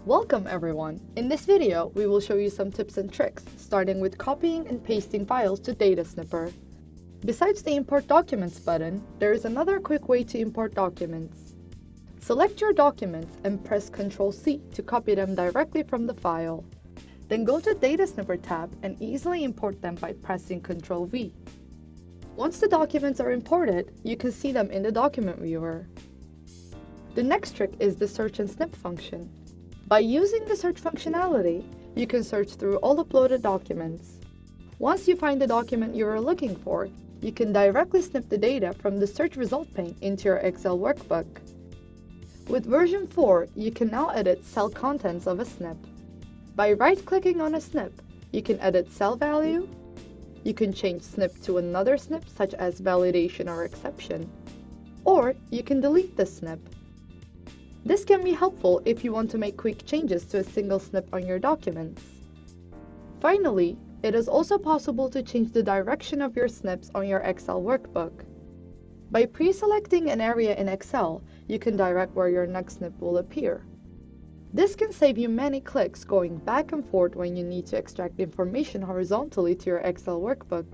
Welcome everyone! In this video, we will show you some tips and tricks, starting with copying and pasting files to DataSnipper. Besides the Import Documents button, there is another quick way to import documents. Select your documents and press Ctrl+C to copy them directly from the file. Then go to DataSnipper tab and easily import them by pressing Ctrl+V. Once the documents are imported, you can see them in the document viewer. The next trick is the Search and Snip function. By using the search functionality, you can search through all uploaded documents. Once you find the document you are looking for, you can directly snip the data from the search result pane into your Excel workbook. With version 4, you can now edit cell contents of a snip. By right-clicking on a snip, you can edit cell value, you can change snip to another snip such as validation or exception, or you can delete the snip. This can be helpful if you want to make quick changes to a single snip on your documents. Finally, it is also possible to change the direction of your snips on your Excel workbook. By pre-selecting an area in Excel, you can direct where your next snip will appear. This can save you many clicks going back and forth when you need to extract information horizontally to your Excel workbook.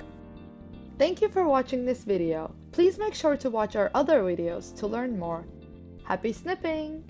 Thank you for watching this video. Please make sure to watch our other videos to learn more. Happy snipping!